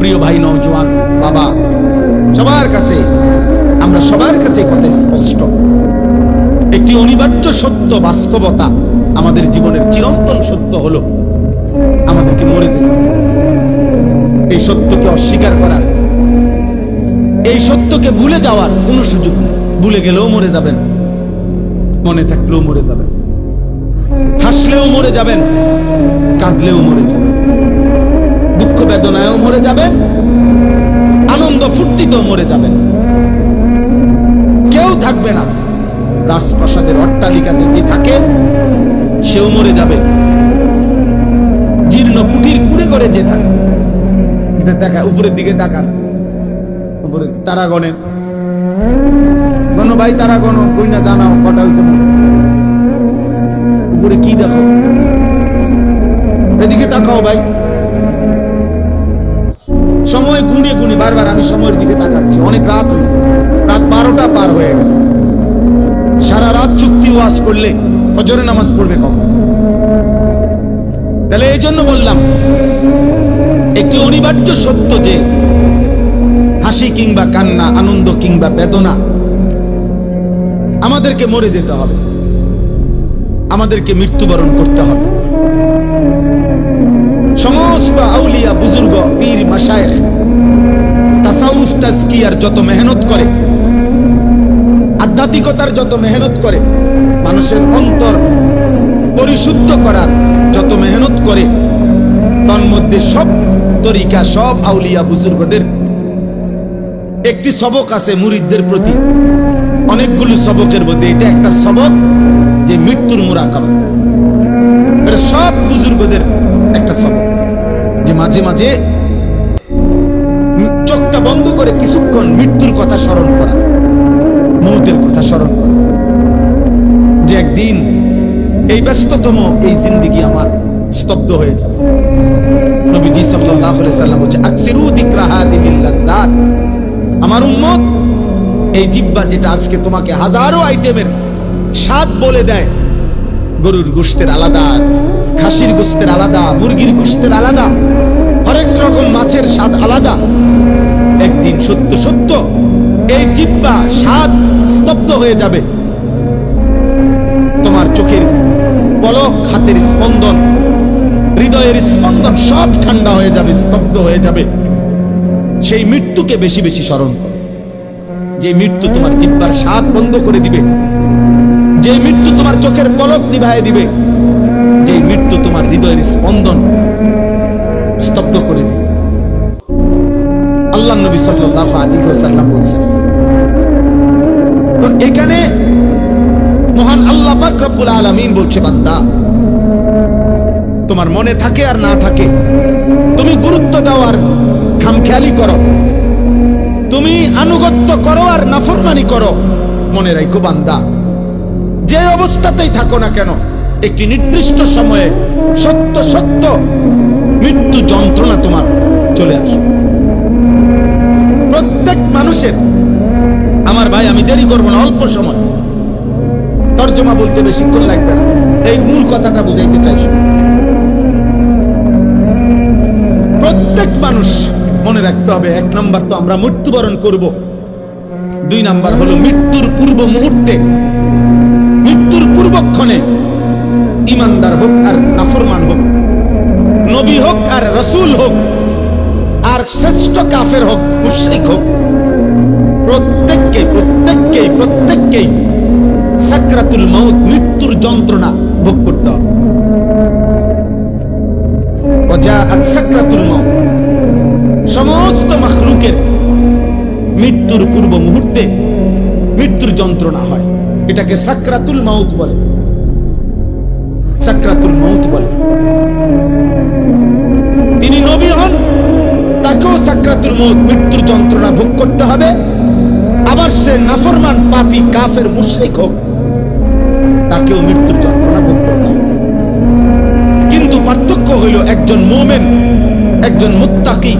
প্রিয় ভাই, নওজোয়ান বাবা, সবার কাছে, আমরা সবার কাছে কথা স্পষ্ট, একটি অনিবার্য সত্য, বাস্তবতা, আমাদের জীবনের চিরন্তন সত্য হলো আমাদেরকে মরে যেতে হবে। এই সত্যকে অস্বীকার করার, এই সত্যকে ভুলে যাওয়ার কোন সুযোগ নেই। ভুলে গেলেও মরে যাবেন, মনে থাকলেও মরে যাবেন, হাসলেও মরে যাবেন, কাঁদলেও মরে যাবেন, দুঃখ বেদনায়ও মরে যাবেন, আনন্দ ফুর্তিতেও মরে যাবেন। কেউ থাকবে না। রাজপ্রাসাদের অট্টালিকাতে যে থাকে সেও মরে যাবে, জীর্ণ কুটির কুড়ে করে যে থাকে, দেখা উপরের দিকে তাকান, উপরে তারা গণে, গণ ভাই, তারা গণ, কই না জানাও কটা হয়েছে, উপরে কি দেখো, এদিকে তাকাও ভাই। সময় গুনে গুনে বারবার আমি সময়ের দিকে তাকাচ্ছি, অনেক রাত হয়েছে, রাত 12টা পার হয়ে গেছে। সারা রাত চুক্তি ওয়াজ করলে ফজরের নামাজ পড়বে কখন? তাহলে এই জন্য বললাম, একটি অনিবার্য সত্য যে হাসি কিংবা কান্না, আনন্দ কিংবা বেদনা, আমাদেরকে মরে যেতে হবে, আমাদেরকে মৃত্যুবরণ করতে হবে। সমস্ত আউলিয়া, বুজুর্গ, পীর, মাশায়েখ তাসাউফ তাজকিয়ার যত মেহনত করে, আধ্যাত্মিকতার যত মেহনত করে, মানুষের অন্তর পরিশুদ্ধ করার যত মেহনত করে, তন্মধ্যে সব তরিকা, সব আউলিয়া বুজুর্গদের একটি সবক আছে মুরিদদের প্রতি। অনেকগুলো সবকের মধ্যে এটা একটা সবক, যে মৃত্যুর মুরাকাবা। এটা সব বুজুর্গদের একটা সবক, যে মাঝে মাঝে চোখটা বন্ধ করে কিছুক্ষণ মৃত্যুর কথা স্মরণ করা, মৌতের কথা স্মরণ করা, যে একদিন এই ব্যস্ততম এই জিন্দেগি আমার স্তব্ধ হয়ে যাবে। নবীজি সাল্লাল্লাহু আলাইহি সাল্লাম বলেছে, আকসিরু যিকরা হাদিমিল লাযযাত, আমার উম্মত, এই জিহ্বা যেটা আজকে তোমাকে হাজারো আইটেমের স্বাদ বলে দেয়, গরুর গোশতের আলাদা, খাসির গোশতের আলাদা, মুরগির গোশতের আলাদা, হরেক রকম মাছের স্বাদ আলাদা, একদিন সত্য সত্য এই জিহ্বা স্বাদ স্তব্ধ হয়ে যাবে। তোমার চোখের পলক, হাতের স্পন্দন, হৃদয়ের স্পন্দন সব ঠান্ডা হয়ে যাবে, স্তব্ধ হয়ে যাবে। সেই মৃত্যুকে বেশি বেশি স্মরণ করো, যে মৃত্যু তোমার জিহ্বার স্বাদ বন্ধ করে দিবে, যে মৃত্যু তোমার চোখের পলক নিভায়ে দিবে, যে মৃত্যু তোমার হৃদয়ের স্পন্দন স্তব্ধ করে দিবে। আল্লাহ নবী সাল্লাল্লাহু আলাইহি ওয়াসাল্লাম বলেছেন। তো এখানে মহান আল্লাহ পাক রব্বুল আলামিন বলছে, বান্দা, তোমার মনে থাকে আর না থাকে, তুমি গুরুত্ব দাও আর খামখেয়ালি করো, তুমি আনুগত্য করো আর নাফরমানি করো, মনে রাখো বান্দা, যে অবস্থাতেই থাকো না কেন, একটি নির্দিষ্ট সময়ে সত্য সত্য মৃত্যু যন্ত্রণা তোমার চলে আসে। প্রত্যেক মানুষের, আমার ভাই, আমি দেরি করবো না, অল্প সময়, তর্জমা বলতে বেশিক্ষণ লাগবে না, এই মূল কথাটা বুঝাইতে চাইছো। প্রত্যেক মানুষ মনে রাখতে হবে, 1 নাম্বার তো আমরা মৃত্যুবরণ করব, 2 নাম্বার হলো মৃত্যুর পূর্ব মুহূর্তে, মৃত্যুর পূর্বক্ষণে, ইমানদার হোক আর নাফরমান হোক, নবী হোক আর রাসূল হোক, আর শ্রেষ্ঠ কাফের হোক, মুশরিক হোক, প্রত্যেককেই সাকরাতুল মউত, মৃত্যুর যন্ত্রণা ভোগ করতে হবে। ওয়াজাআত সাকরাতুল মউত, সমস্ত মাখলুকের মৃত্যুর পূর্ব মুহূর্তে মৃত্যুর যন্ত্রণা হয়, এটাকে সাকরাতুল মউত বলে, সাকরাতুল মউত বলে। তিনি নবী হন, তাকেও সাকরাতুল মউত, মৃত্যুর যন্ত্রণা ভোগ করতে হবে। আবার সে নাফরমান, পাপী, কাফের, মুশরিক হোক, তাকেও মৃত্যুর যন্ত্রণা ভোগ করতে হবে। কিন্তু পার্থক্য হইল, একজন মুমিন, একজন মুত্তাকি,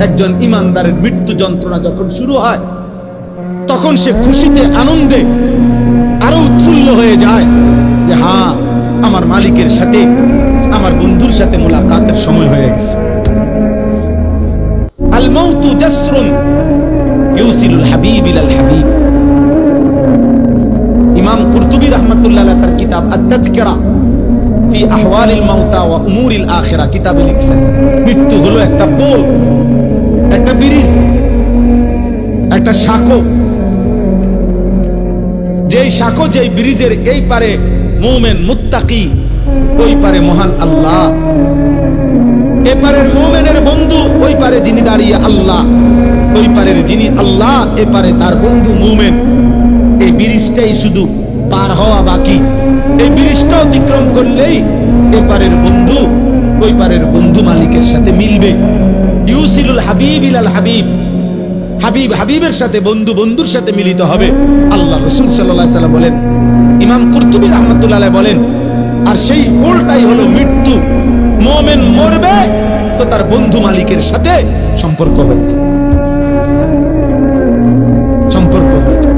একজন ইমানদারের মৃত্যু যন্ত্রণা যখন শুরু হয়, তখন সে খুশিতে, আনন্দে আরো উৎফুল্ল হয়ে যায়, যে হ্যাঁ, আমার মালিকের সাথে, আমার বন্ধুর সাথে মোলাকাতের সময় হয়ে গেছে। মাউতু জাসরুন ইউসিলুল হাবিব ইলাল হাবিব। ইমাম কুরতুবী রাহমাতুল্লাহ আলাইহি তার কিতাব আত-তাযকিরা ফি আহওয়ালিল মাউতা ওয়া উমুরিল আখিরা কিতাবে লিখছেন, মৃত্যু হলো একটা পোল, একটা ব্রিজ, একটা শাখো। যেই শাখো, যেই ব্রিজের এই পারে মুমিন মুত্তাকি, ওই পারে মহান আল্লাহ। এপারের মুমিনের বন্ধু, ওই পারে যিনি দাঁড়িয়ে আল্লাহ। ওই পারের যিনি আল্লাহ, এপারে তার বন্ধু মুমিন। এই ব্রিজটাই শুধু পার হওয়া বাকি। এই ব্রিজটা অতিক্রম করলেই এপারের বন্ধু ওই পারের বন্ধু মালিকের সাথে মিলবে। ইউসিলুল হাবিব ইলাল হাবিব, হাবিব হাবিবের সাথে, বন্ধু বন্ধুর সাথে মিলিত হবে। আল্লাহ রাসূল সাল্লাল্লাহু আলাইহি ওয়াসাল্লাম বলেন, ইমাম কুরতুবী রাহমাতুল্লাহ আলাইহি বলেন, আর সেই পোলটাই হলো মৃত্যু। মুমিন মরবে তো তার বন্ধু মালিকের সাথে সম্পর্ক হয়েছে, সম্পর্ক হয়েছে।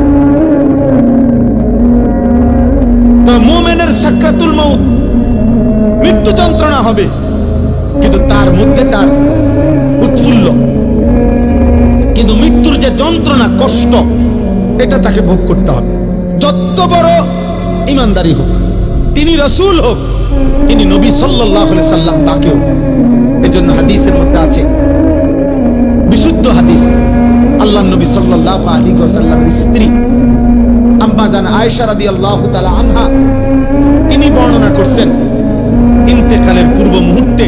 তো মুমিনের সাকরাতুল মাউত, মৃত্যু যন্ত্রণা হবে, কিন্তু তার মধ্যে তার উৎফুল্ল। কিন্তু মৃত্যুর যে যন্ত্রণা, কষ্ট, এটা তাকে ভোগ করতে হবে। যত বড় ইমানদারি হোক, তিনি রাসূল হোক, তিনি নবী সাল্লাল্লাহু আলাইহি সাল্লাম, তাকেও। এজন্য হাদিসের মধ্যে আছে, বিশুদ্ধ হাদিস, আল্লাহর নবী সাল্লাল্লাহু আলাইহি ওয়াসাল্লামের স্ত্রী আম্মা জান আয়েশা রাদিয়াল্লাহু তাআলা আনহা, তিনি বর্ণনা করছেন, ইন্তেকালের পূর্ব মুহূর্তে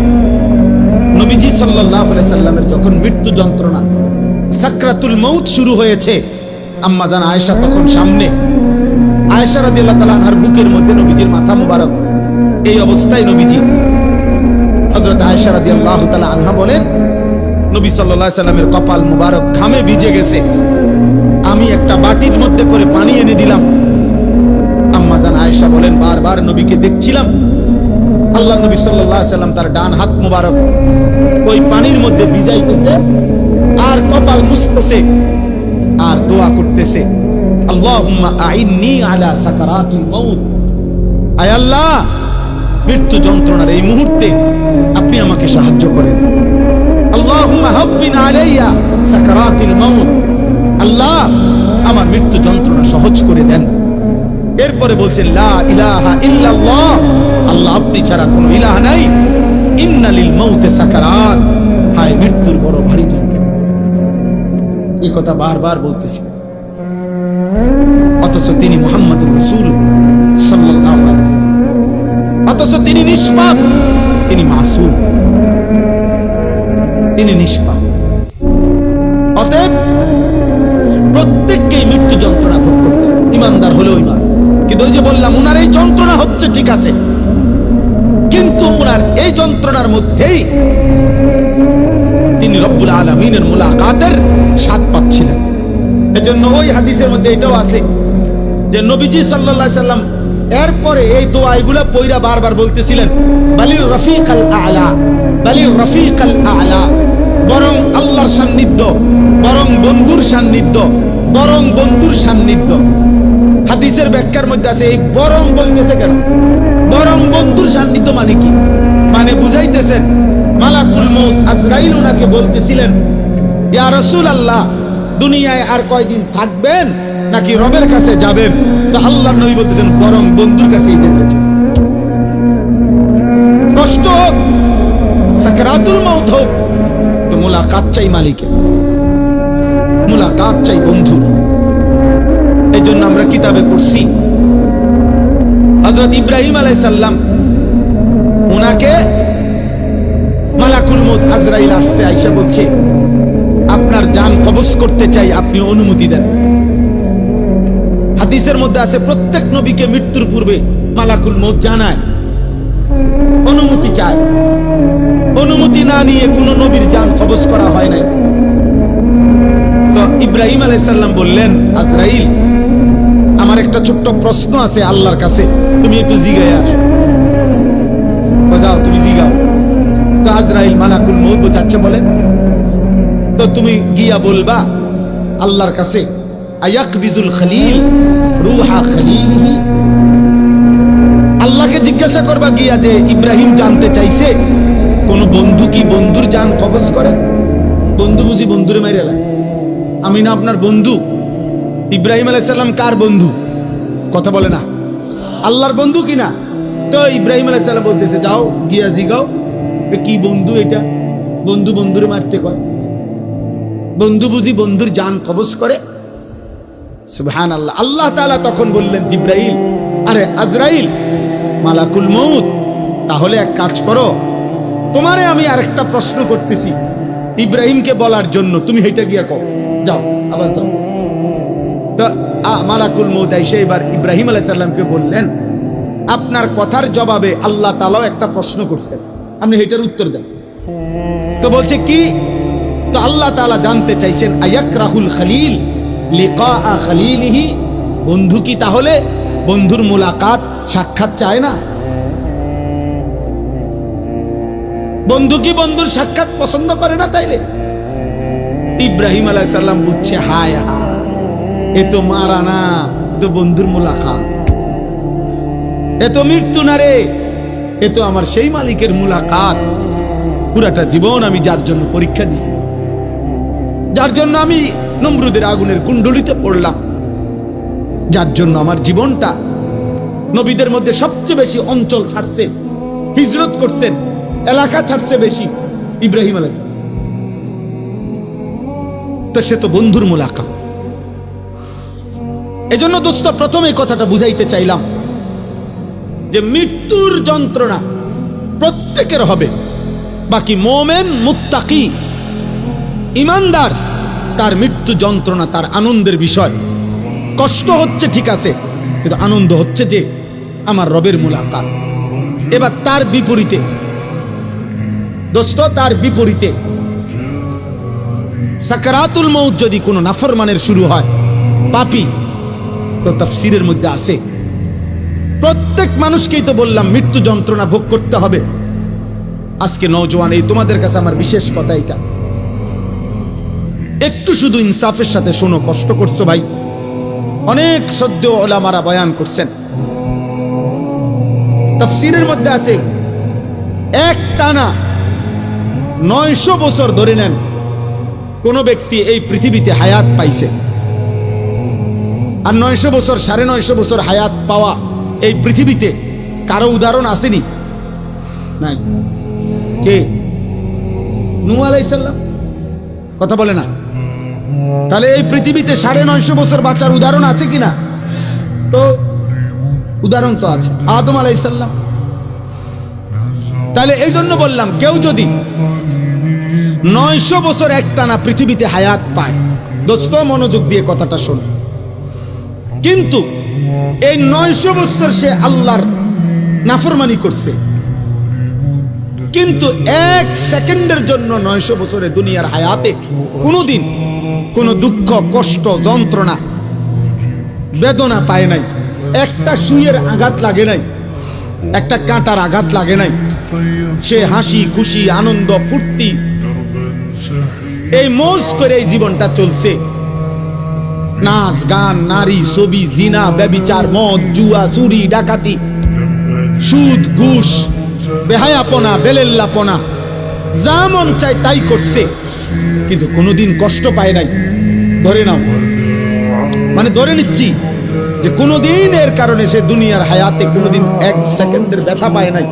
নবীজি সাল্লাল্লাহু আলাইহি সাল্লামের যখন মৃত্যু যন্ত্রণা, সাকরাতুল মাউত শুরু হয়েছে, আম্মা জান আয়েশা তখন সামনে। আয়েশা রাদিয়াল্লাহু তাআলা আনহার বুকের মধ্যে নবীজির মাথা মুবারক। এই অবস্থায় নবীজি, হযরত আয়েশা রাদিয়াল্লাহু তাআলা আনহা বলেন, নবী সাল্লাল্লাহু আলাইহি সাল্লামের কপাল মুবারক ঘামে ভিজে গেছে। আমি একটা বাটির মধ্যে করে পানি এনে দিলাম। আম্মা জান আয়েশা বলেন, বারবার নবীকে দেখছিলাম, আল্লাহ নবী সাল্লাল্লাহু আলাইহি সাল্লাম তার ডান হাত মুবারক ওই পানির মধ্যে ভিজাইতেছে আর কপাল মুছতেছে আর দোয়া করতেছে, আল্লাহুম্মা আইন্নি আলা সাকারাতিল মাউত। আয় আল্লাহ, মৃত্যু যন্ত্রণার এই মুহূর্তে আপনি আমাকে সাহায্য করেন। আল্লাহুম্মা হাফফিন আলাইয়া সাকারাতিল মাউত। আল্লাহ, আমার মৃত্যু যন্ত্রণা সহজ করে দেন। এরপরে বলছেন, লা ইলাহা ইল্লাল্লাহ, আল্লাহ আপনি ছাড়া কোনো ইলাহ নাই। ইন্না লিল মাউতি সাকারাত, হায় মৃত্যুর বড় ভারী যন্ত্রণা। এই কথা বারবার বলতেছি, অথচ তিনি মুহাম্মদুর রাসূল সাল্লাল্লাহু আলাইহি ওয়াসাল্লাম, অথচ তিনি নিষ্পাপ, তিনি মাসুম, তিনি নিষ্পাপ। অতএব প্রত্যেককেই মৃত্যু যন্ত্রণা ভোগ করতে হবে, ইমানদার হলেও ইমান। কিন্তু ওই যে বললাম, উনার এই যন্ত্রণা হচ্ছে ঠিক আছে, কিন্তু উনার এই যন্ত্রণার মধ্যেই তিনি রব্বুল আলামিনের মুলাকাতের স্বাদ পাচ্ছিলেন। এজন্য ওই হাদিসের মধ্যে এটাও আছে যে নবীজি সাল্লাল্লাহু আলাইহি সাল্লাম এরপরে এই দোয়াগুলো পয়রা বারবার বলতেছিলেন, বালির রফিকাল আলা, বালির রফিকাল আলা, বরং আল্লাহর সান্নিধ্য, বরং বন্ধুর সান্নিধ্য, বরং বন্ধুর সান্নিধ্য। হাদিসের ব্যাখ্যার মধ্যে আছে, এই বরং বলতেছে কেন? বরং বন্ধুর সান্নিধ্য মানে কি? মানে বুঝাইতেছেন, মালাকুল মউত আজরাইল ওনাকে বলতেছিলেন, ইয়া রাসূলুল্লাহ, দুনিয়ায় আর কয়দিন থাকবেন নাকি রবের কাছে যাবেন? তো আল্লাহর নবী বলতেছেন, বরং বন্ধুর কাছেই যেতে চাই। কষ্ট হোক, সাকরাতুল মাউত হোক, তো মুলাকাত চাই মালিকের, মুলাকাত চাই বন্ধুর। এই জন্য আমরা কিতাবে পড়ছি, হযরত ইব্রাহিম আলাইহিস সালাম, ওনাকে মালাকুল মউত আজরাইল আসছে, আয়েশা বলছে, আপনার জান কবজ করতে চাই, আপনি অনুমতি দেন। হাদিসের মধ্যে আছে, প্রত্যেক নবীকে মৃত্যুর পূর্বে মালাকুল মউত জানায়, অনুমতি চায়। অনুমতি না নিয়ে কোন নবীর জান কবজ করা হয় নাই। তো ইব্রাহিম আলাইহিস সালাম বললেন, আজরাইল, আমার একটা ছোট্ট প্রশ্ন আছে আল্লাহর কাছে, তুমি একটু জিগায় আসো। যাও, তুমি জিগাও। তো আজরাইল মালাকুল মউত বোঝাচ্ছে, বলেন, তো তুমি গিয়া বলবা আল্লাহর কাছে, আয়াকবিজুল খলিল রূহা খলিলিহি, আল্লাহকে জিজ্ঞাসা করবা গিয়া যে ইব্রাহিম জানতে চাইছে কোন বন্ধু কি বন্ধুর জান কবজ করে? বন্ধু বুঝি বুঝি বন্ধুরে মাইরে এলাম? আমি না আপনার বন্ধু? ইব্রাহিম আলাইহিস সালাম কার বন্ধু? কথা বলে না, আল্লাহর বন্ধু কিনা? তো ইব্রাহিম আলাইহিস সালাম বলতেছে, যাও গিয়া জিগাও কি বন্ধু এটা? বন্ধু বন্ধুরে মারতে কয়? বন্ধু বুঝি বন্ধুর জান কবজ করে? সুবহানাল্লাহ। আল্লাহ তাআলা তখন বললেন, জিব্রাইল, আরে আজরাইল, মালাকুল মউত, তাহলে এক কাজ করো, তোমারে আমি আরেকটা প্রশ্ন করতেছি ইব্রাহিমকে বলার জন্য, তুমি হেঁটে গিয়া কও, যাও, আবার যাও। তো মালাকুল মউত এসে এবার ইব্রাহিম আলাইহিস সালামকে বললেন, আপনার কথার জবাবে আল্লাহ তাআলাও একটা প্রশ্ন করছেন, আপনি হেটার উত্তর দেন। তো বলছে কি? তো আল্লাহ তাআলা জানতে চাইছেন, আয়াকরাহুল খলিল লিকা খলিলিহি, বন্ধু কি তাহলে বন্ধুর মুলাকাত সাক্ষাৎ চায় না? বন্ধু কি বন্ধুর সাক্ষাৎ পছন্দ করে না? তাইলে ইব্রাহিম আলাইহিস সালাম বুঝছে, হায় হায়, এ তো মারা না, তো বন্ধুর মুলাকাত, এ তো মৃত্যু না রে, এ তো আমার সেই মালিকের মুলাকাত। পুরাটা জীবন আমি যার জন্য পরীক্ষা দিছি, যার জন্য আমি নমরুদের আগুনের কুণ্ডলিতে পড়লাম, যার জন্য আমার জীবনটা নবীদের মধ্যে সবচেয়ে বেশি অঞ্চল ছাড়ছে, হিজরত করছেন, এলাকা ছাড়ছে বেশি ইব্রাহিম আলাইহিস সালাম। তো সে তো বন্ধুর মুলাকাত। এজন্য দোস্ত, প্রথমে কথাটা বুঝাইতে চাইলাম যে মৃত্যুর যন্ত্রণা প্রত্যেকের হবে, বাকি মোমেন মুত্তাকি ইমানদার তার মৃত্যু যন্ত্রণা তার আনন্দের বিষয়। কষ্ট হচ্ছে ঠিক আছে, কিন্তু আনন্দ হচ্ছে যে আমার রবের মুলাকাত। এবার তার বিপরীতে দোস্ত, তার বিপরীতে সাকারাতুল মউত যদি কোনো নাফরমানের শুরু হয়, পাপী, তো তাফসীরের মধ্যে আছে প্রত্যেক মানুষকেই তো বললাম মৃত্যু যন্ত্রণা ভোগ করতে হবে। আজকে নওজোয়ান, এই তোমাদের কাছে আমার বিশেষ কথা এটা, একটু শুধু ইনসাফের সাথে শোনো, কষ্ট করছো ভাই। অনেক সদ্য ওলামারা বয়ান করছেন, তাফসীরের মধ্যে আছে এক টানা 900 বছর ধরে নেন কোন ব্যক্তি এই পৃথিবীতে হায়াত পাইছে, আর 900 বছর 950 বছর হায়াত পাওয়া এই পৃথিবীতে কারো উদাহরণ আসেনি? নাই। কে? নূহ আলাইহিস সালাম। কথা বলে না? তাহলে এই পৃথিবীতে 950 বছর বাঁচার উদাহরণ আছে কিনা? তো উদাহরণ তো আছে, আদম আলাইহিস সালাম। তাহলে এই জন্য বললাম, কেউ যদি 900 বছর একটানা পৃথিবীতে হায়াত পায়, দোস্ত মনোযোগ দিয়ে কথাটা শোনো, কিন্তু এই 900 বছর সে আল্লাহর নাফরমানি করছে, কিন্তু 1 সেকেন্ডের জন্য 900 বছরে দুনিয়ার হায়াতে কোনোদিন কোনো দুঃখ, কষ্ট, যন্ত্রণা, বেদনা পায় নাই, একটা সুইয়ের আঘাত লাগে নাই, একটা কাঁটার আঘাত লাগে নাই, সে হাসি খুশি আনন্দ ফুর্তি এই মৌজ করে এই জীবনটা চলছে। নাচ গান, নারী, ছবি, জিনা, ব্যভিচার, মদ, জুয়া, চুরি, ডাকাতি, সুদ, ঘুষ, বেহায়াপনা, বেলেল্লাপনা, যা মন চায় তাই করছে, কিন্তু কোনোদিন কষ্ট পায় নাই। ধরে নাও, মানে ধরে নিচ্ছি যে কোনোদিন এর কারণে সে দুনিয়ার হায়াতে কোনোদিন 1 সেকেন্ডের ব্যথা পায় নাই,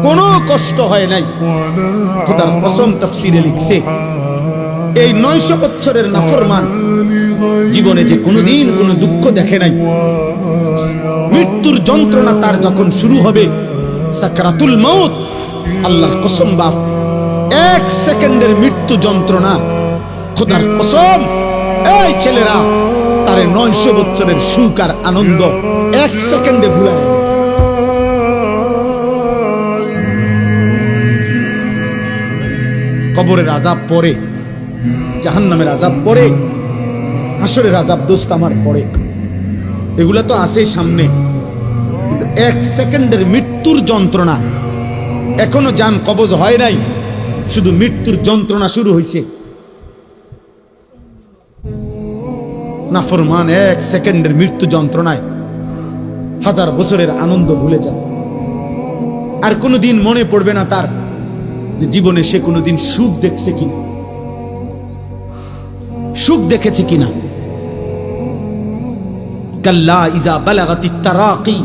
কোনো কষ্ট হয় নাই। খোদার কসম, তাফসীরে লিখছে এই 900 বছরের নাফরমান জীবনে যে কোনোদিন কোনো দুঃখ দেখে নাই। মৃত্যুর যন্ত্রণা তার যখন শুরু হবে, সাকরাতুল মউত, আল্লাহর কসম বাপ, 1 সেকেন্ডের মৃত্যু যন্ত্রণা, খোদার কসম, এই ছেলেরা তারে 900 বছরের সুখ আর আনন্দ 1 সেকেন্ডে ভুলায়। কবরের আযাব পরে, জাহান্নামের আযাব পরে, হাসরের আযাব দোস্ত আমার পরে, এগুলা তো আছেই সামনে, কিন্তু 1 সেকেন্ডের মৃত্যুর যন্ত্রণা, এখনো জান কবজ হয় নাই, শুধু মৃত্যুর যন্ত্রণা শুরু হয়েছে। নাফরমান 1 সেকেন্ডের মৃত্যু যন্ত্রণায় 1000 বছরের আনন্দ ভুলে যান, আর কোনোদিন মনে পড়বে না তার যে জীবনে সে কোনোদিন সুখ দেখছে কিনা। সুখ দেখেছে কিনা? কাল্লা ইযা বালাগাতিত তারাকি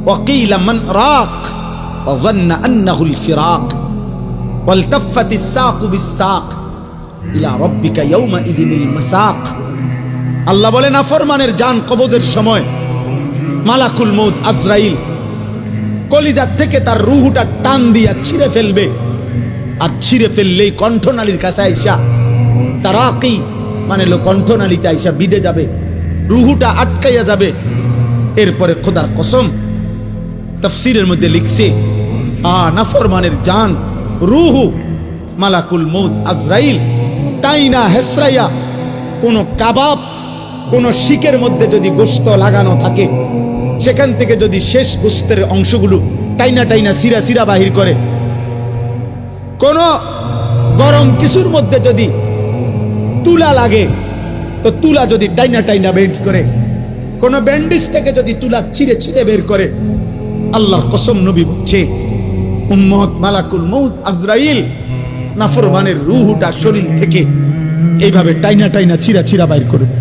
ওয়া কিলা মান রাক ওয়া যান্না আন্নাহুল ফিরাক ওয়ালতাফাতিস সাকু বিস-সাক ইলা রাব্বিকা ইয়াওমা ইদিনিল মাসাক। আল্লাহ বলে নাফরমানের জান কবজের সময় মালাকুল মউত আজরাইল কলিজা থেকে তার রূহটা টান দিয়া ছিঁড়ে ফেলবে, আর ছিঁড়ে ফেললেই কণ্ঠনালীর কাছে আইসা তারাকি মানে লো কণ্ঠনালীতে আইসা বিদে যাবে, রূহটা আটকাইয়া যাবে। এরপরে খোদার কসম তাফসীরের মধ্যে লিখছে নাফরমানের জান রূহু মালাকুল মউত আজরাইল টাইনা হেসরাইয়া কোন কাবাব কোন শিকের মধ্যে যদি গোশত লাগানো থাকে সেখান থেকে যদি শেষ গোশতের অংশগুলো টাইনা টাইনা সিরা সিরা বাহির করে, কোন গরম কিছুর মধ্যে যদি তুলা লাগে তো তুলা যদি টাইনা টাইনা বের করে, কোন ব্যান্ডেজ থেকে যদি তুলা ছিঁড়ে ছিঁড়ে বের করে, আল্লাহর কসম নবী বলছে উম্মত মালাকুল মউত আজরাইল নাফরমানের রূহটা শরীর থেকে এইভাবে টাইনা টাইনা ছিঁড়া ছিঁড়া বাইর করবে।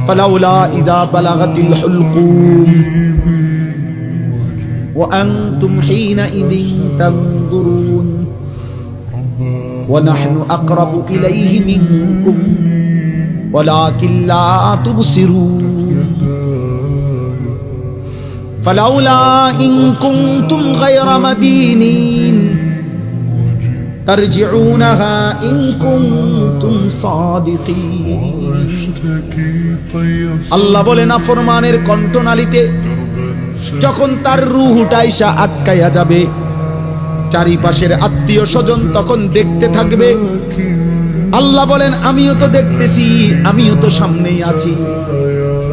ফালাউলা ইযা বালাগাতিল হুলকুম ওয়া আনতুম হিনাইযিন তানজুরুন ওয়া নাহনু আকরাবু ইলাইহি মিনকুম ওয়ালাকিন লা তুবসিরুন। ফালাউলা ইন কুনতুম গায়রা মাদিনিন তারজিউনাহা ইন কুনতুম সাদিকিন। আল্লাহ বলে নাফরমানের কণ্ঠনালীতে যখন তার রূহটা আইসা আটকাইয়া যাবে, চারিপাশের আত্মীয় স্বজন তখন দেখতে থাকবে। আল্লাহ বলেন আমিও তো দেখতেছি, আমিও তো সামনেই আছি।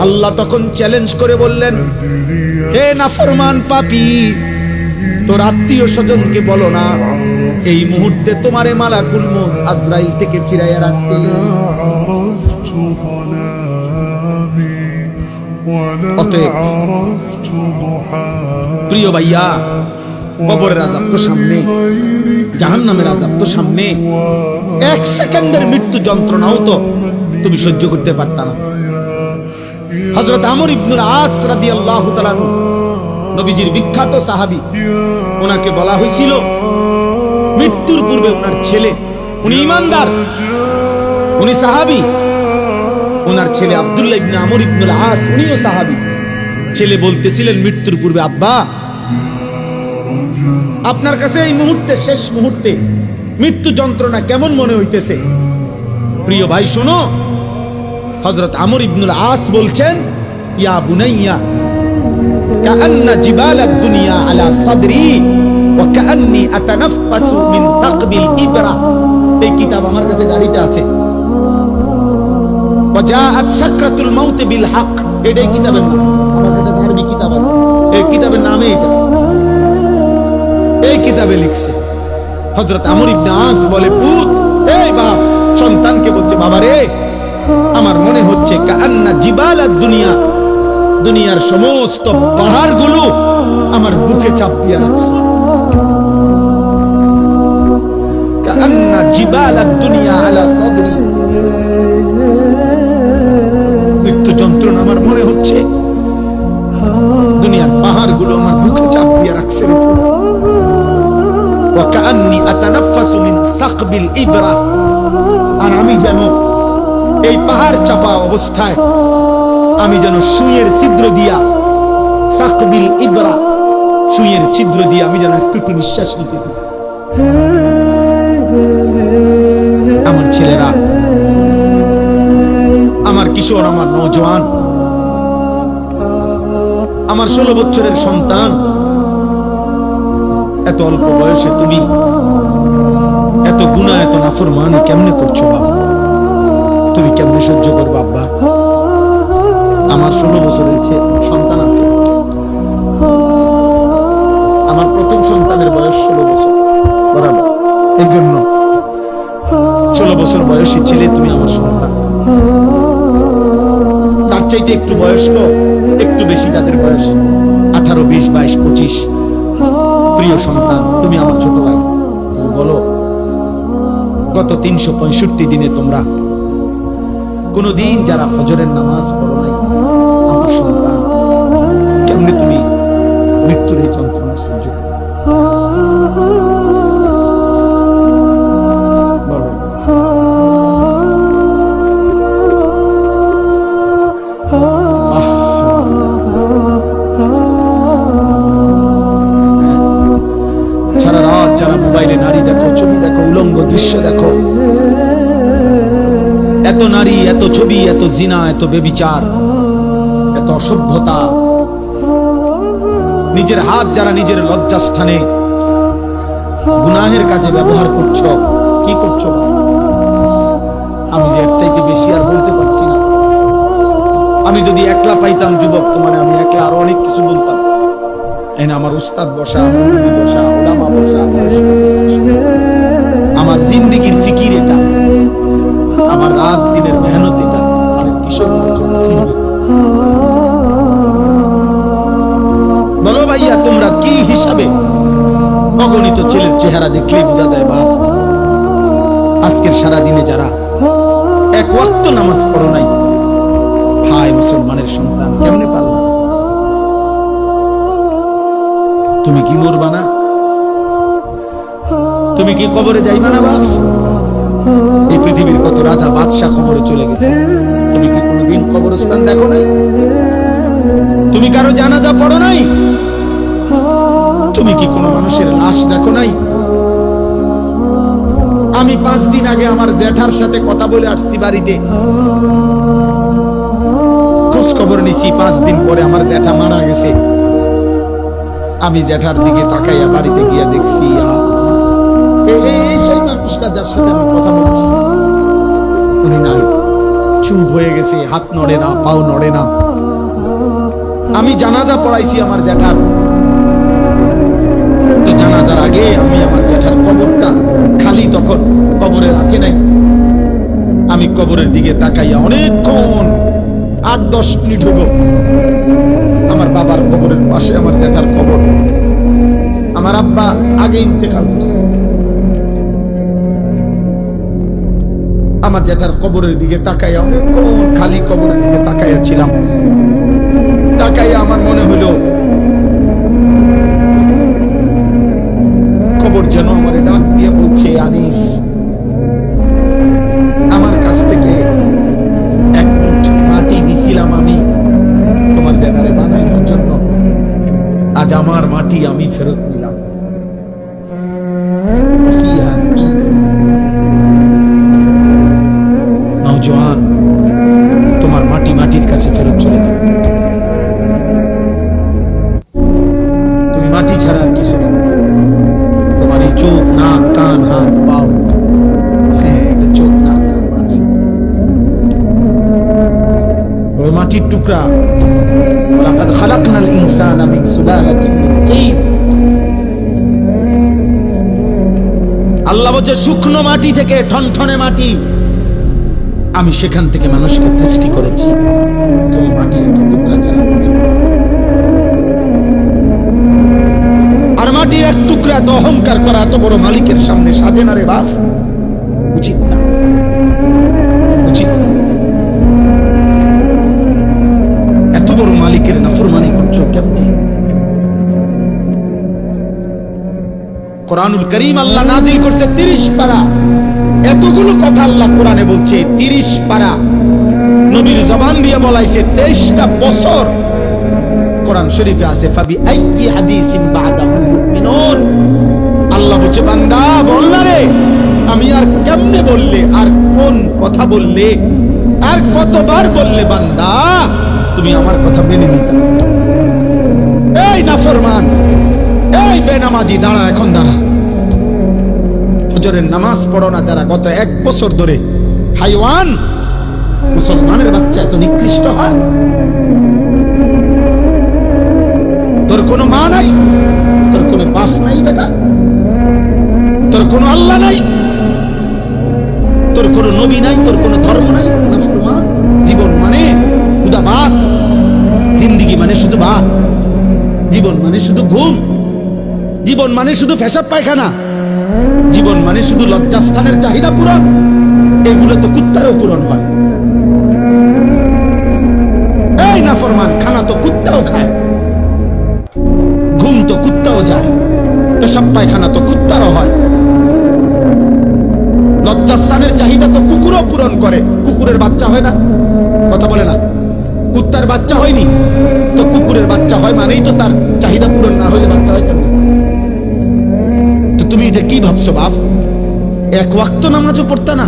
আল্লাহ তখন চ্যালেঞ্জ করে বললেন, হে নাফরমান পাপী, তোর আত্মীয় স্বজনকে বলো না এই মুহূর্তে তোমারে মালাকুল মউত আজরাইল থেকে ফিরাইয়া রাখতে। অতএব প্রিয় ভাইয়া, কবরের আযাব তো সামনে, জাহান্নামের আযাব তো সামনে, এক সেকেন্ডের মৃত্যু যন্ত্রণাও তো তুমি সহ্য করতে পারতা না। হযরত আমর ইবনুল আস রাদিয়াল্লাহু তাআলা নবীজির বিখ্যাত সাহাবী, ওনাকে বলা হয়েছিল মৃত্যুর পূর্বে ওনার ছেলে, উনি ঈমানদার, উনি সাহাবী, ওনার ছেলে আব্দুল্লাহ ইবনে আমর ইবনুল আস উনিও সাহাবী। ছেলে বলতেছিলেন মৃত্যুর পূর্বে, আব্বা আপনার কাছে এই মুহূর্তে, শেষ মুহূর্তে মৃত্যু যন্ত্রণা কেমন মনে হইতেছে? প্রিয় ভাই শোনো, হযরত আমর ইবনুল আস বলছেন, ইয়া বুনাইয়া কাআন্না জিবালাদ দুনিয়া আলা সাদরি ওয়া কাআন্নি আতানাফাসু মিন সাকবিল ইবরা। এই কিতাব আমার কাছে গাড়িতে আছে। ওয়াজাআত সাকরাতুল মাউত বিল হক, এটাই কিতাবের নাম, আমার কাছে ধার্মিক কিতাব আছে, এই কিতাবের নামে এটা, এই কিতাবে লিখছে। হযরত আমর ইবনে আস বলে, পুত, এই বাপ সন্তানকে বলছে, বাবা রে, আমার মনে হচ্ছে কাআন্না জিবালাদ দুনিয়া, দুনিয়ার সমস্ত পাহাড়গুলো আমার বুকে চাপ দিয়ে রাখছে। কাআন্না জিবালাদ দুনিয়া আলা সাদরি, মৃত্যু যন্ত্রণা আমার মনে হচ্ছে দুনিয়ার পাহাড়গুলো আমার বুকে চাপ দিয়ে রাখছে। ওয়া কাআন্নি আতানাফাসু মিন সাকবিল ইবরা, আর আমি যেন এই পাহাড় চাপা অবস্থায় আমি যেন সুইয়ের ছিদ্র দিয়া, সাকবিল ইবরা, সুইয়ের ছিদ্র দিয়া আমি যেন একটু একটু নিঃশ্বাস নিতেছি। আমার ছেলেরা, আমার কিশোর, আমার নওজোয়ান, আমার 16 বছরের সন্তান, এত অল্প বয়সে তুমি এত গুনাহ, এত নাফরমানি কেমনে করছো বাবা? তুমি কেমনে সহ্য করবে আব্বা? আমার 16 বছরের সন্তান আছে, আমার প্রথম সন্তানের বয়স 16 বছর বরাবর, এই জন্য 16 বছর বয়সী ছেলে তুমি আমার সন্তান। তার চাইতে একটু বয়স্ক, একটু বেশি যাদের বয়স 18, 20, 22, 25, প্রিয় সন্তান, তুমি আমার ছোট ভাই, তুমি বলো 365 দিনে তোমরা কোনদিন যারা ফজরের নামাজ পড়ো নাই, আমার সন্তান, কেমনে তুমি মৃত্যুর এই যন্ত্রণা সহ্য করো? বলো। সারা রাত যারা মোবাইলে নারী দেখো, ছবি দেখো, উলঙ্গ দৃশ্য দেখো, এত নারী, এত ছবি, এত জিনা, এত বেবিচার, এত অসভ্যতা, নিজের হাত যারা নিজের লজ্জাস্থানে গুনাহের কাজে ব্যবহার করছো, কি করছো? আমি যে এর চাইতে বেশি আর বলতে পারছি না। আমি যদি একলা পাইতাম যুবক, তোমার আমি একলা আরো অনেক কিছু বলতাম। এই না, আমার উস্তাদ বসা, মুরব্বি বসা, ওলামা বসা, আমার জিন্দেগির ফিকির এটা, আমার রাত দিনের মেহনত এটা, অনেক কিশোর ফিরবে। বলো ভাইয়া, তোমরা কি হিসাবে? অগণিত ছেলের চেহারা দেখলেই বোঝা যায় বাপ। আজকের সারা দিনে যারা এক ওয়াক্ত নামাজ পড়ো নাই, হায় মুসলমানের সন্তান, কেমনে পারো? তুমি কি মরবা না? তুমি কি কবরে যাইবা না বাপ? এই পৃথিবীর কত রাজা বাদশাহ কবরে চলে গেছে, তুমি কি কোনোদিন কবরস্থান দেখো নাই? তুমি কারো জানাজা পড়ো নাই? তুমি কি কোনো মানুষের লাশ দেখো নাই? আমি 5 দিন আগে আমার জ্যাঠার সাথে কথা বলে আসছি বাড়িতে, খোঁজ খবর নিছি। 5 দিন পরে আমার জ্যাঠা মারা গেছে। আমি জ্যাঠার দিকে তাকাইয়া বাড়িতে গিয়া দেখছি এই সেই মানুষটা যার সাথে আমি কথা বলছি, উনি নাই, চুপ হয়ে গেছে, হাত নড়ে না, পাও নড়ে না। আমি জানাজা পড়াইছি আমার জ্যাঠার, তো জানাজার আগে আমি আমার জ্যাঠার কবরটা খালি, তখন কবরে রাখে নাই। আমি কবরের দিকে তাকাইয়া অনেকক্ষণ, 8-10 মিনিট হইব, আমার বাবার কবরের পাশে আমার জ্যাঠার কবর। আমার আব্বা আগে ইন্তেকাল করছে। আমার জ্যাঠার কবরের দিকে তাকাইয়া অনেকক্ষণ খালি কবরের দিকে তাকাইয়া ছিলাম। তাকাইয়া আমার মনে হলো কবর যেন আমার ডাক দিয়ে বলছে, আনিস, আমার কাছ থেকে 1 মুঠ মাটি দিছিলাম আমি তোমার জ্যাঠারে বানানোর জন্য, আজ আমার মাটি আমি ফেরত নিলাম। নওজোয়ান, তোমার মাটি মাটির কাছে ফেরত চলে যাবে। তুমি মাটি ছাড়া আর কিছু না। তোমার এই চোখ, নাক, কান, হাত, পাও, হ্যাঁ, এটা চোখ, নাক, কান, মাটি, ওই মাটির টুকরা। ওয়ালাকাদ খালাকনাল ইনসানা মিন সুলালাতিন মিন তিন। আল্লাহ বলছে, শুকনো মাটি থেকে, ঠনঠনে মাটি, আমি সেখান থেকে মানুষকে সৃষ্টি করেছি। তুমি মাটির একটা টুকরা ছাড়া কিছু না। আর মাটির এক টুকরা এত অহংকার করা এত বড় মালিকের সামনে সাজে না রে বাপ, উচিত না, উচিত। এত বড় মালিকের নাফরমানি করছো কেমনে? কোরআনুল কারীম আল্লাহ নাজিল করছে 30 পারা। এতগুলো কথা আল্লাহ কোরআনে বলছে, 30 পারা নবীর জবান দিয়ে বলাইছে, 23টা বছর কোরআন শরীফে আছে। ফাবি আইয়ি হাদিসিন বাদাহু ইউমিনুন। আল্লাহ বলছে, বান্দা বল না রে, আমি আর কেমনে বললে, আর কোন কথা বললে, আর কতবার বললে বান্দা তুমি আমার কথা মেনে নিতে? এই নাফরমান, এই বেনামাজি, দাঁড়া, এখন দাঁড়া। ফজরের নামাজ পড়ো না যারা, গত 1 বছর ধরে হাইওয়ান, মুসলমানের বাচ্চা এত নিকৃষ্ট হয়? তোর কোনো মা নাই, তোর কোনো বাপ নাই বেটা, তোর কোনো আল্লাহ নাই, তোর কোনো নবী নাই, তোর কোনো ধর্ম নাই। নাফরমান। জীবন মানে শুধু ভাত, জিন্দিগি মানে শুধু ভাত, জীবন মানে শুধু ঘুম, জীবন মানে শুধু পেশাব পায়খানা, জীবন মানে শুধু লজ্জাস্থানের চাহিদা পূরণ, এগুলো তো কুত্তারও পূরণ হয়। এই নাফরমান, খানা তো কুত্তাও খায়, ঘুম তো কুত্তাও যায়, পেশাব পায়খানা তো কুত্তারও হয়, লজ্জাস্থানের চাহিদা তো কুকুরও পূরণ করে। কুকুরের বাচ্চা হয় না? কথা বলে না, কুত্তার বাচ্চা হয়নি তো কুকুরের বাচ্চা হয়, মানেই তো তার চাহিদা পূরণ না হলে বাচ্চা হয় কেন? তো তুমি এটা কি ভাবছো বাপ? এক ওয়াক্ত নামাজও পড়তা না,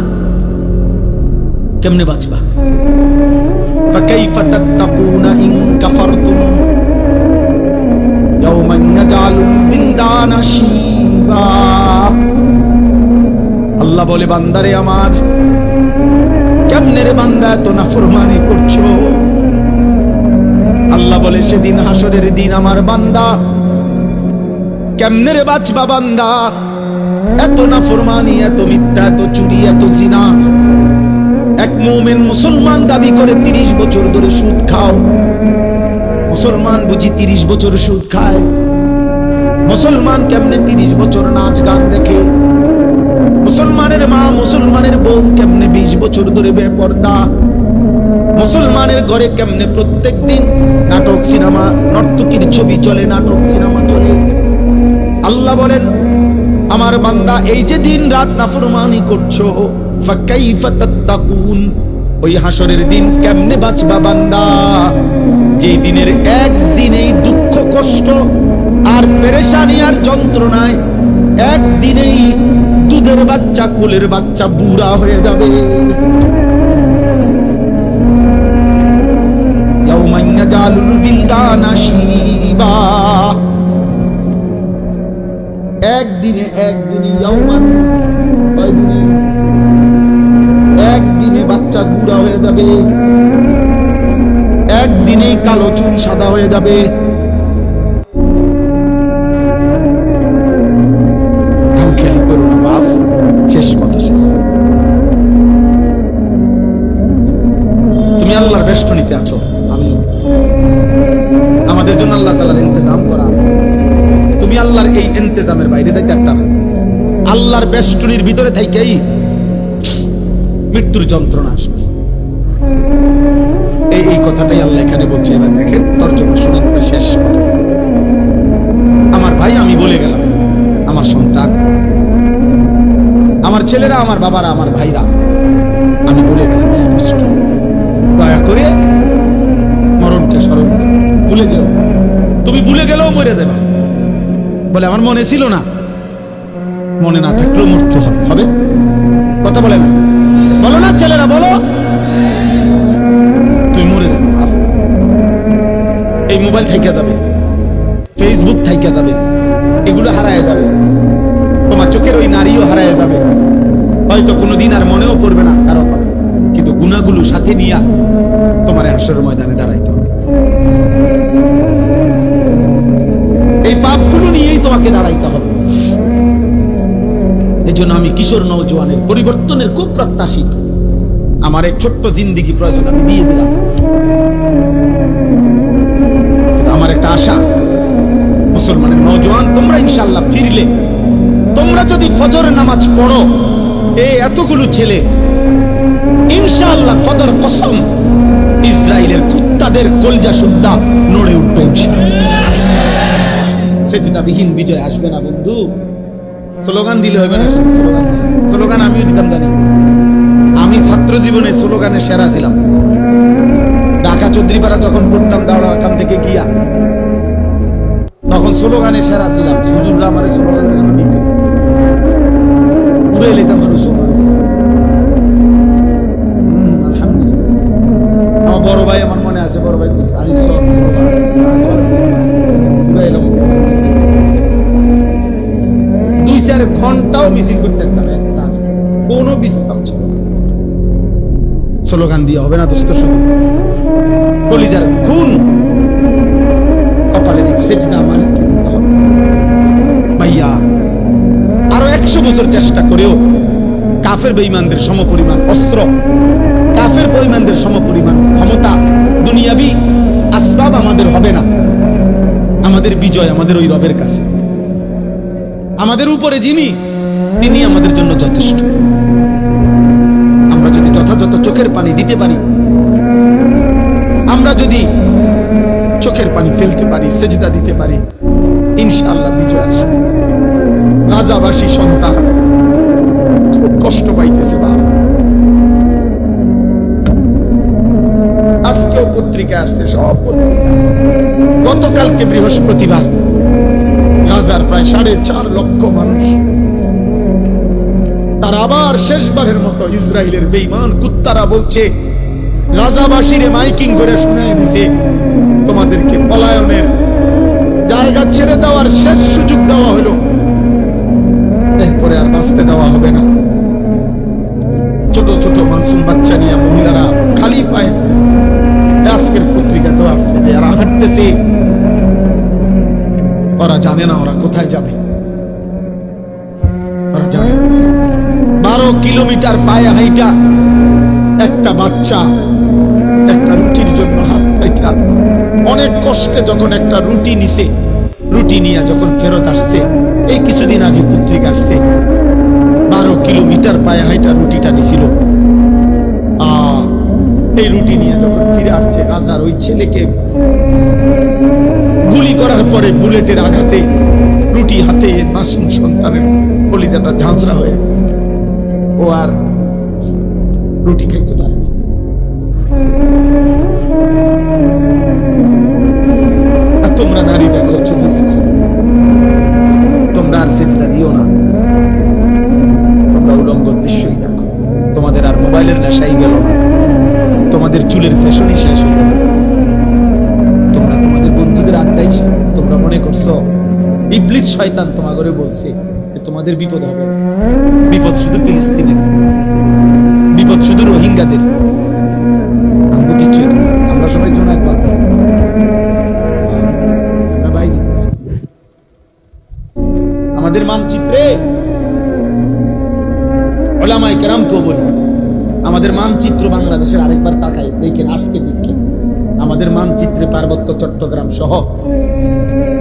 কেমনে বাঁচবা? ফাকাইফা তাত্তাকুনা ইন কাফারতুম ইয়াওমান ইয়াজালুল বিলদানা শিবা। আল্লাহ বলে, বান্দারে আমার, কেমনে রে বান্দা এত নাফরমানি করছো? আল্লাহ বলে, সেদিন হাসরের দিন আমার বান্দা কেমনে রে বাঁচবা? বান্দা এত নাফরমানি, এত মিথ্যা, এত চুরি, এত জিনা। এক মুমিন মুসলমান দাবি করে 30 বছর ধরে সুদ খাও। মুসলমান বুঝি 30 বছর সুদ খায়? মুসলমান কেমনে 30 বছর নাচ গান দেখে? মুসলমানের মা, মুসলমানের বোন কেমনে 20 বছর ধরে বেপরদা? মুসলমানের ঘরে কেমনে প্রত্যেক দিন নাটক, সিনেমা, নর্তকীর ছবি চলে, নাটক সিনেমা চলে? আল্লাহ বলেন, আমার বান্দা এই যে দিন রাত নাফরমানি করছো, ফাকাইফা তাত্তাকুন, ওই হাসরের দিন কেমনে বাঁচবা বান্দা? যে দিনের একদিনেই দুঃখ, কষ্ট আর পেরেশানি আর যন্ত্রণায় একদিনেই দুধের বাচ্চা, কোলের বাচ্চা বুড়া হয়ে যাবে। ইয়াউমান ইয়াজালুল বিলদানা শিবা। একদিনে ইয়াউমান, কয়দিনে? একদিনে বাচ্চা বুড়া হয়ে যাবে, একদিনেই কালো চুল সাদা হয়ে যাবে। খামখেয়ালি করো না বাপ, শেষ কথা শেষ। তুমি আল্লাহর বেষ্টনীতে আছো, আমি, আমাদের জন্য আল্লাহ তাআলার ইন্তজাম করা আছে। তুমি আল্লাহর এই ইন্তজামের বাইরে যাইতে পারতা না। আল্লাহর বেষ্টনীর ভিতরে থাইকেই মৃত্যুর যন্ত্রণা আসবে। এই কথাটাই আল্লাহ এখানে বলছে। এবার দেখেন তর্জমা শুনেন, তা শেষ কথা। আমার ভাই, আমি বলে গেলাম, আমার সন্তান, আমার ছেলেরা, আমার বাবারা, আমার ভাইরা, আমি বলে গেলাম স্পষ্ট, দয়া করে মরণকে স্মরণ করো, ভুলে যেও না। তুমি ভুলে গেলেও মরে যাবে। বলে আমার মনে ছিল না, মনে না থাকলেও মরতে হবে। কথা বলে না, বলো না ছেলেরা, বলো। তুই মরে যাবে বাপ। এই মোবাইল থাইকা যাবে, ফেসবুক থাইকা যাবে, এগুলো হারায় যাবে। তোমার চোখের ওই নারীও হারায় যাবে। হয়তো কোনোদিন আর মনেও পড়বে না কারো কথা, কিন্তু গুনাহগুলো সাথে নিয়া তোমার হাসরের ময়দানে দাঁড়াইতে হবে। এই পাপগুলো নিয়েই তোমাকে দাঁড়াইতে হবে। এই জন্য আমি কিশোর নওজোয়ানের পরিবর্তনের খুব প্রত্যাশিত। আমার এক ছোট্ট জিন্দিগি প্রয়োজন, আমি দিয়ে দিলাম। আমার একটা আশা, মুসলমানের নওজোয়ান তোমরা ইনশাআল্লাহ ফিরলে, তোমরা যদি ফজরের নামাজ পড়ো, এই এতগুলো ছেলে ইনশাআল্লাহ কদর কসম ইসরায়েলের কুত্তাদের কলজা সুদ্ধা নড়ে উঠবে ইনশাআল্লাহ। সেজদাবিহীন বিজয় আসবে না বন্ধু। স্লোগান দিলে হবে না, স্লোগান আমিও দিতাম, জানি। আমি ছাত্র জীবনে স্লোগানে সেরা ছিলাম। ঢাকা চৌধুরীপাড়া যখন পড়তাম দাওড়া খান থেকে গিয়া, তখন স্লোগানে সেরা ছিলাম। হুজুররা আমার স্লোগানের জন্য নিত, উড়ে লেতাম আর স্লোগান দিয়া। আলহামদুলিল্লাহ। আমার বড় ভাই, আমার মনে আছে, বড় ভাই আলী সব দুই চার ঘন্টাও মিছিল করতে পারতাম, কোনো বিশ্রাম ছিল না। স্লোগান দিয়ে হবে না দোস্ত, কলিজার খুন কপালের সেজদা মালিককে দিতে হবে ভাইয়া। আরো 100 বছর চেষ্টা করেও কাফের বেঈমানদের সমপরিমাণ অস্ত্র, কাফের পরিমাণদের সমপরিমাণ ক্ষমতা, দুনিয়াবি আসবাব আমাদের হবে না। আমাদের বিজয় আমাদের ওই রবের কাছে। আমাদের উপরে যিনি তিনি আমাদের জন্য যথেষ্ট। আমরা যদি যথাযথ চোখের পানি দিতে পারি, আমরা যদি চোখের পানি ফেলতে পারি, সেজদা দিতে পারি, ইনশাআল্লাহ বিজয় আসবে। গাজাবাসী সন্তান খুব কষ্ট পাইতেছে বাপ। আজকেও পত্রিকা আসছে, সব পত্রিকা। গতকালকে বৃহস্পতিবার গাজার প্রায় 4.5 লক্ষ মানুষ, তারা আবার শেষবারের মতো ইসরায়েলের বেঈমান কুত্তারা বলছে, গাজাবাসীরে মাইকিং করে শুনায় দিছে, তোমাদেরকে পলায়নের জায়গা ছেড়ে দেওয়ার শেষ সুযোগ দেওয়া হলো, এরপরে আর বাঁচতে দেওয়া হবে না। ছোট ছোট মাসুম বাচ্চা নিয়ে মহিলারা খালি পায়। আজকের পত্রিকা তো আসছে যে এরা হাঁটতেছে, ওরা জানে না ওরা কোথায় যাবে, ওরা জানে না। 12 কিলোমিটার পায়ে হাইটা একটা বাচ্চা একটা রুটির জন্য হাত পাইতা অনেক কষ্টে যখন একটা রুটি নিছে, রুটি নিয়ে যখন ফেরত আসছে, এই কিছুদিন আগে পত্রিকা আসছে, 12 কিলোমিটার পায়ে হাইটা রুটিটা নিছিল। এই রুটি নিয়ে যখন ফিরে আসছে, গাজার ওই ছেলেকে গুলি করার পরে বুলেটের আঘাতে রুটি হাতে মাসুম সন্তানের কলিজাটা ঝাঁঝরা হয়ে গেছে, ও আর রুটি খাইতে পারেনি। আর তোমরা নারী দেখো, ছবি দেখো, তোমরা আর সেজদা দিও না, তোমরা উলঙ্গ দৃশ্যই দেখো। তোমাদের আর মোবাইলের নেশাই গেল না, তোমাদের চুলের ফ্যাশনই শেষ হলো, তোমরা তোমাদের বন্ধুদের আড্ডাই, তোমরা মনে করছো ইবলিস শয়তান তোমাদের বলছে যে তোমাদের বিপদ হবে। বিপদ শুধু ফিলিস্তিনের, বিপদ শুধু রোহিঙ্গাদের, আমরা কিছু, আমরা সবাই জোনাক বান্দা, আমরা বাইজি। আমাদের মানচিত্রে ওলামায়ে কেরামকেও বলি, আমাদের মানচিত্র বাংলাদেশের আরেকবার তাকাই দেখেন, আজকে দেখেন আমাদের মানচিত্রে পার্বত্য চট্টগ্রাম সহ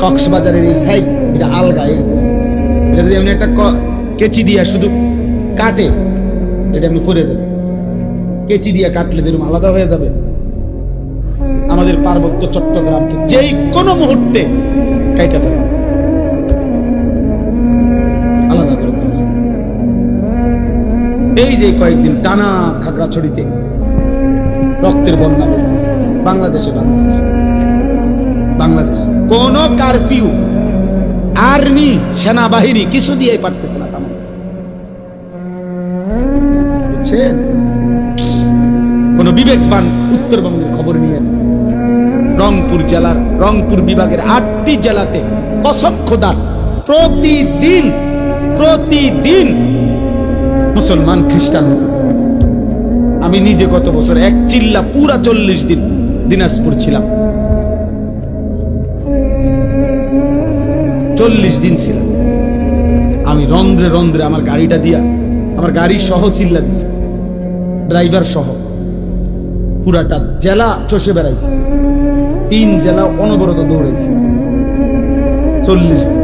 কক্সবাজারের এই সাইড, এটা আলগা এরকম। এটা যদি এমনি একটা কেচি দিয়া শুধু কাটে, এটা এমনি ফরে যাবে, কেচি দিয়া কাটলে যেরকম আলাদা হয়ে যাবে। আমাদের পার্বত্য চট্টগ্রামকে যেই কোনো মুহূর্তে কাইটা ফেলা, আলাদা করে দেওয়া। এই যে কয়েকদিন টানা খাগড়াছড়িতে রক্তের বন্যা বলতেছে, বাংলাদেশে বাংলাদেশ কোন কারফিউ, আর্মি, সেনাবাহিনী কিছু দিয়ে পারতেছে না। তেমন বুঝছেন? কোন বিবেকবান উত্তরবঙ্গের খবর নিয়ে, রংপুর জেলার, রংপুর বিভাগের 8টি জেলাতে কসম খোদা প্রতিদিন মুসলমান খ্রিস্টান হতেছে। আমি নিজে গত বছর এক চিল্লা পুরা 40 দিন দিনাজপুর ছিলাম, 40 দিন ছিলাম আমি। রন্ধ্রে রন্ধ্রে আমার গাড়িটা দিয়া, আমার গাড়ি সহ চিল্লা দিছে, ড্রাইভার সহ পুরাটা জেলা চষে বেড়াইছে, 3 জেলা অনবরত দৌড়াইছে 40 দিন।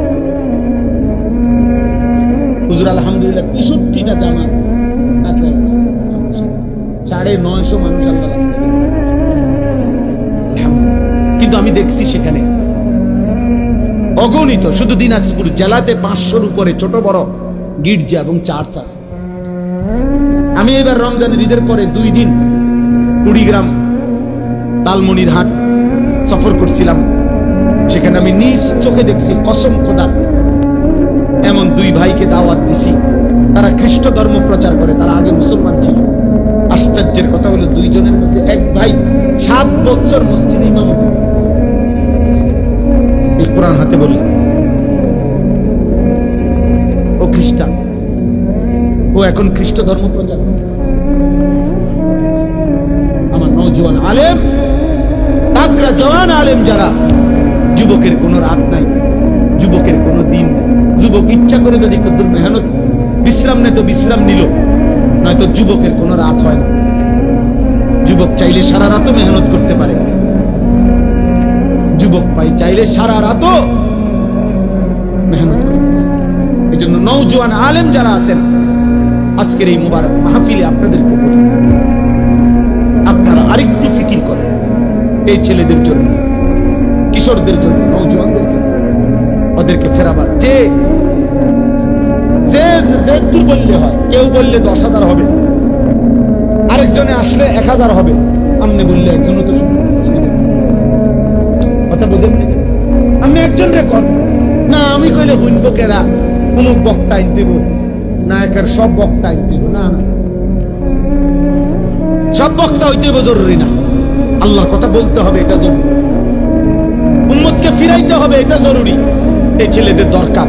হুজুর আলহামদুলিল্লাহ 63টা জামা কাটরা, 950 মানুষ আল্লাহ রাস্তায় গেছে। কিন্তু আমি দেখছি সেখানে অগণিত, শুধু দিনাজপুর জেলাতে 500-র উপরে ছোট বড় গির্জা এবং চার্চ আছে। আমি এবার রমজানের ঈদের পরে 2 দিন কুড়িগ্রাম লালমনিরহাট সফর করছিলাম, সেখানে আমি নিজ চোখে দেখছি, কসম খোদা, এমন 2 ভাইকে দাওয়াত দিছি, তারা খ্রিস্ট ধর্ম প্রচার করে, তারা আগে মুসলমান ছিল। আশ্চর্যের কথা হলো 2 জনের মধ্যে এক ভাই 7 বছর মসজিদে ইমামতি, এই কোরআন হাতে বলল, ও খ্রিস্টান, ও এখন খ্রিস্ট ধর্ম প্রচার করে। আমার নওজোয়ান আলেম, তাগড়া জওয়ান আলেম যারা, যুবকের কোনো রাত নাই, যুবকের কোনো দিন নেই। যুবক ইচ্ছা করে যদি কদ্দুর মেহনত বিশ্রাম নেয় তো বিশ্রাম নিল, নয়তো যুবকের কোনো রাত হয় না। যুবক চাইলে সারা রাতও মেহনত করতে পারে, যুবক ভাই চাইলে সারা রাতও মেহনত করতে পারে। এই জন্য নওজোয়ান আলেম যারা আছেন আজকের এই মুবারক মাহফিলে আপনাদেরকে বলি, আপনারা আরেকটু ফিকির করেন এই ছেলেদের জন্য, কিশোরদের জন্য, নওজোয়ানদের জন্য, ওদেরকে ফেরাবার। যে দুর্বল্য হয়, কেউ বললে 10,000 হবে, আরেকজনে আসলে 1,000 হবে, আপনি বললে একজনও তো শুনবে কথা, বুঝেন নি? আপনি একজন রেকর্ড না, আমি কইলে শুনবো কেরা, অমুক বক্তা আইন দিব না, একের সব বক্তা আইন দিব না, না সব বক্তা হইতে জরুরি না, আল্লাহর কথা বলতে হবে এটা জরুরি, উম্মতকে ফিরাইতে হবে এটা জরুরি। এই ছেলেদের দরকার,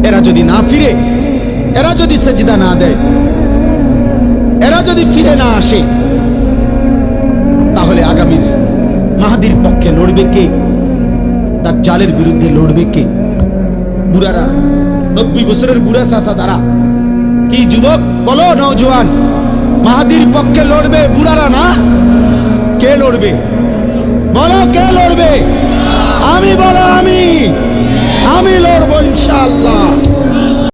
এরা যদি না ফিরে, এরা যদি সেজদা না দেয়, এরা যদি ফিরে না আসে, তাহলে আগামীর মাহাদির পক্ষে লড়বে কে? তার জালের বিরুদ্ধে লড়বে কে? বুড়ারা, 90 বছরের বুড়া চাচা যারা, কি যুবক বলো, নওজোয়ান, মাহাদির পক্ষে লড়বে বুড়ারা না? কে লড়বে বলো, কে লড়বে? আমি বলো,